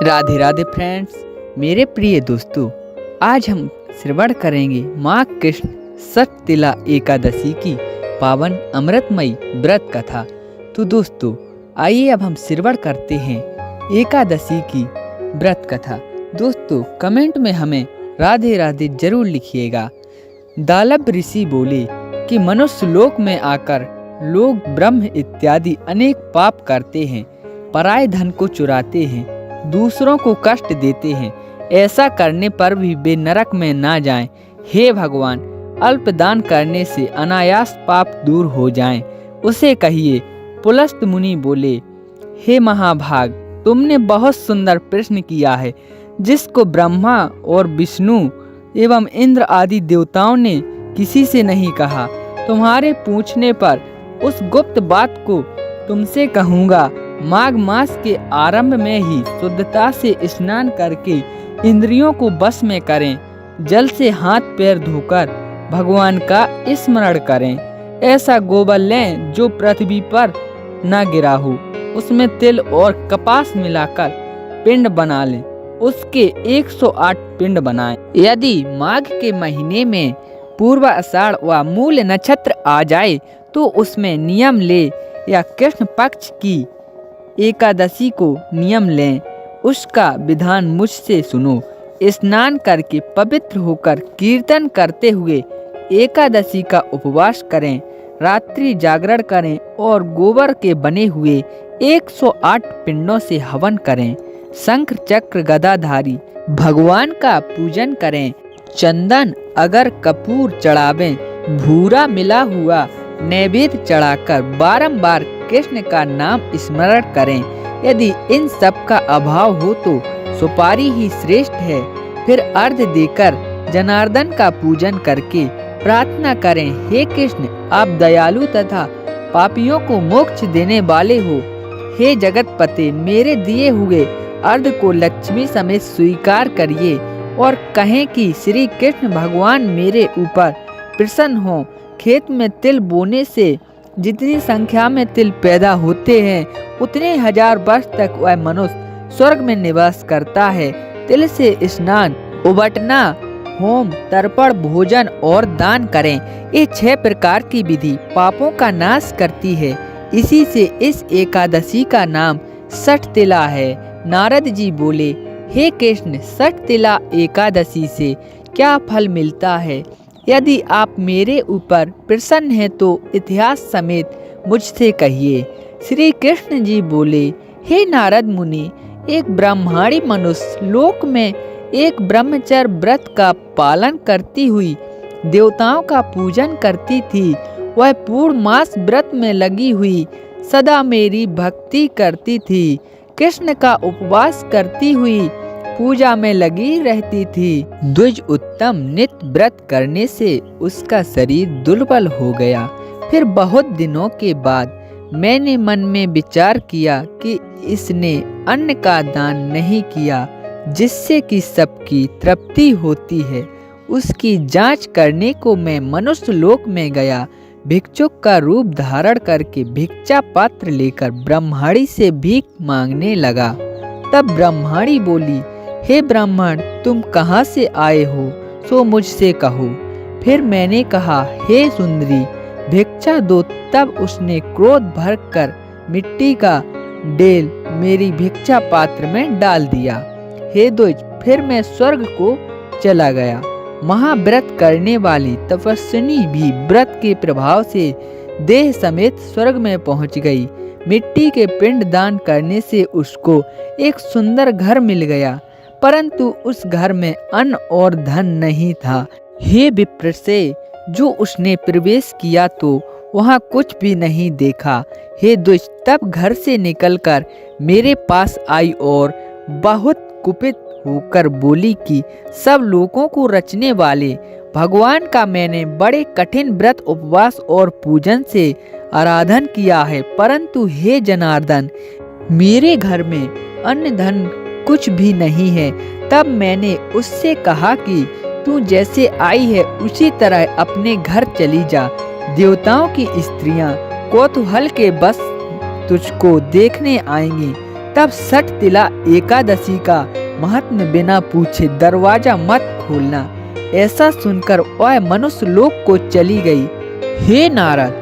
Radhe Radhe friends, मेरे प्रिय दोस्तों, आज हम श्रवण करेंगे माँ कृष्ण षठतिला एकादशी की पावन अमृतमयी व्रत कथा। तो दोस्तों, आइए अब हम श्रवण करते हैं एकादशी की व्रत कथा। दोस्तों, कमेंट में हमें राधे राधे जरूर लिखिएगा। दालभ ऋषि बोले कि मनुष्य लोक में आकर लोग ब्रह्म इत्यादि अनेक पाप करते हैं, पराये धन को चुराते हैं, दूसरों को कष्ट देते हैं। ऐसा करने पर भी वे नरक में ना जाएं। हे भगवान, अल्प दान करने से अनायास पाप दूर हो जाएं, उसे कहिए। पुलस्त मुनि बोले, हे महाभाग, तुमने बहुत सुंदर प्रश्न किया है, जिसको ब्रह्मा और विष्णु एवं इंद्र आदि देवताओं ने किसी से नहीं कहा। तुम्हारे पूछने पर उस गुप्त बात को तुमसे कहूँगा। माघ मास के आरंभ में ही शुद्धता से स्नान करके इंद्रियों को वश में करें। जल से हाथ पैर धोकर भगवान का स्मरण करें। ऐसा गोबर लें जो पृथ्वी पर न गिरा हो। उसमें तिल और कपास मिलाकर पिंड बना लें। उसके 108 पिंड बनाएं। यदि माघ के महीने में पूर्व आषाढ़ व मूल नक्षत्र आ जाए तो उसमें नियम ले, या कृष्ण पक्ष की एकादशी को नियम लें। उसका विधान मुझसे सुनो। स्नान करके पवित्र होकर कीर्तन करते हुए एकादशी का उपवास करें। रात्रि जागरण करें और गोबर के बने हुए 108 पिंडों से हवन करें। शंख चक्र गदाधारी भगवान का पूजन करें। चंदन अगर कपूर चढ़ावें, भूरा मिला हुआ नैवेद्य चढ़ाकर बारंबार कृष्ण का नाम स्मरण करें। यदि इन सब का अभाव हो तो सुपारी ही श्रेष्ठ है। फिर अर्घ देकर जनार्दन का पूजन करके प्रार्थना करें, हे कृष्ण, आप दयालु तथा पापियों को मोक्ष देने वाले हो। हे जगतपते, मेरे दिए हुए अर्घ को लक्ष्मी समेत स्वीकार करिए और कहें कि श्री कृष्ण भगवान मेरे ऊपर प्रसन्न हो। खेत में तिल बोने से जितनी संख्या में तिल पैदा होते हैं, उतने हजार वर्ष तक वह मनुष्य स्वर्ग में निवास करता है। तिल से स्नान, उबटना, होम, तर्पण, भोजन और दान करें। ये 6 प्रकार की विधि पापों का नाश करती है। इसी से इस एकादशी का नाम षठतिला है। नारद जी बोले, हे कृष्ण, षठतिला एकादशी से क्या फल मिलता है? यदि आप मेरे ऊपर प्रसन्न हैं तो इतिहास समेत मुझसे कहिए। श्री कृष्ण जी बोले, हे नारद मुनि, एक ब्राह्मणी मनुष्य लोक में एक ब्रह्मचर्य व्रत का पालन करती हुई देवताओं का पूजन करती थी। वह पूर्ण मास व्रत में लगी हुई सदा मेरी भक्ति करती थी। कृष्ण का उपवास करती हुई पूजा में लगी रहती थी। द्विज उत्तम नित्य व्रत करने से उसका शरीर दुर्बल हो गया। फिर बहुत दिनों के बाद मैंने मन में विचार किया कि इसने अन्न का दान नहीं किया, जिससे कि सबकी तृप्ति होती है। उसकी जांच करने को मैं मनुष्य लोक में गया। भिक्षुक का रूप धारण करके भिक्षा पात्र लेकर ब्रह्मणी से भीख मांगने लगा। तब ब्रह्मणी बोली, हे ब्राह्मण, तुम कहाँ से आए हो, सो मुझसे कहो। फिर मैंने कहा, हे सुंदरी, भिक्षा दो। तब उसने क्रोध भर कर मिट्टी का डेल मेरी भिक्षा पात्र में डाल दिया। हे द्विज, फिर मैं स्वर्ग को चला गया। महाव्रत करने वाली तपस्विनी भी व्रत के प्रभाव से देह समेत स्वर्ग में पहुंच गई। मिट्टी के पिंड दान करने से उसको एक सुंदर घर मिल गया, परंतु उस घर में अन्न और धन नहीं था। हे विप्र से, जो उसने प्रवेश किया तो वहाँ कुछ भी नहीं देखा। हे द्विज, तब घर से निकलकर मेरे पास आई और बहुत कुपित होकर बोली कि सब लोगों को रचने वाले भगवान का मैंने बड़े कठिन व्रत, उपवास और पूजन से आराधन किया है, परंतु हे जनार्दन, मेरे घर में अन्न धन कुछ भी नहीं है। तब मैंने उससे कहा कि तू जैसे आई है उसी तरह अपने घर चली जा। देवताओं की स्त्रियां कौतूहल के बस तुझको देखने आएंगी। तब सठ तिला एकादशी का महात्म्य बिना पूछे दरवाजा मत खोलना। ऐसा सुनकर वह मनुष्य लोक को चली गई। हे नारद,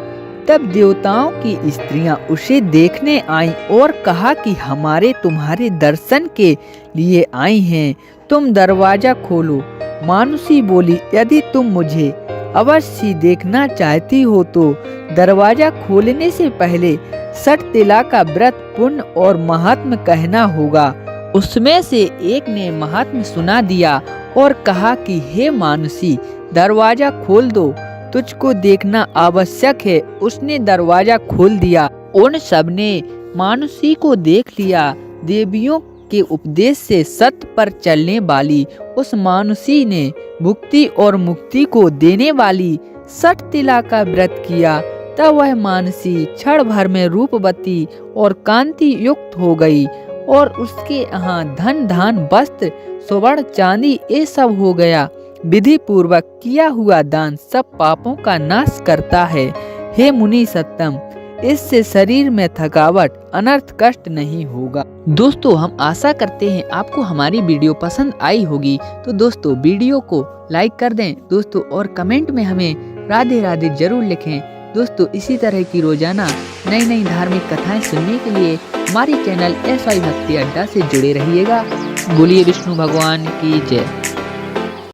तब देवताओं की स्त्रियां उसे देखने आईं और कहा कि हमारे तुम्हारे दर्शन के लिए आई हैं, तुम दरवाजा खोलो। मानुषी बोली, यदि तुम मुझे अवश्य देखना चाहती हो तो दरवाजा खोलने से पहले सठ तिला का व्रत पुण्य और महात्म्य कहना होगा। उसमें से एक ने महात्म्य सुना दिया और कहा कि हे मानुषी, दरवाजा खोल दो, तुझको देखना आवश्यक है। उसने दरवाजा खोल दिया। उन सब ने मानुषी को देख लिया। देवियों के उपदेश से सत्य पर चलने वाली उस मानुषी ने भुक्ति और मुक्ति को देने वाली सठ तिला का व्रत किया। तब वह मानसी क्षण भर में रूपवती और कांति युक्त हो गई और उसके यहाँ धन धान वस्त्र स्वर्ण चांदी ये सब हो गया। विधि पूर्वक किया हुआ दान सब पापों का नाश करता है। हे मुनि सत्तम, इससे शरीर में थकावट अनर्थ कष्ट नहीं होगा। दोस्तों, हम आशा करते हैं आपको हमारी वीडियो पसंद आई होगी। तो दोस्तों, वीडियो को लाइक कर दें दोस्तों, और कमेंट में हमें राधे राधे जरूर लिखें। दोस्तों, इसी तरह की रोजाना नई नई धार्मिक कथाएं सुनने के लिए हमारे चैनल SY भक्ति अड्डा से जुड़े रहिएगा। बोलिए विष्णु भगवान की जय।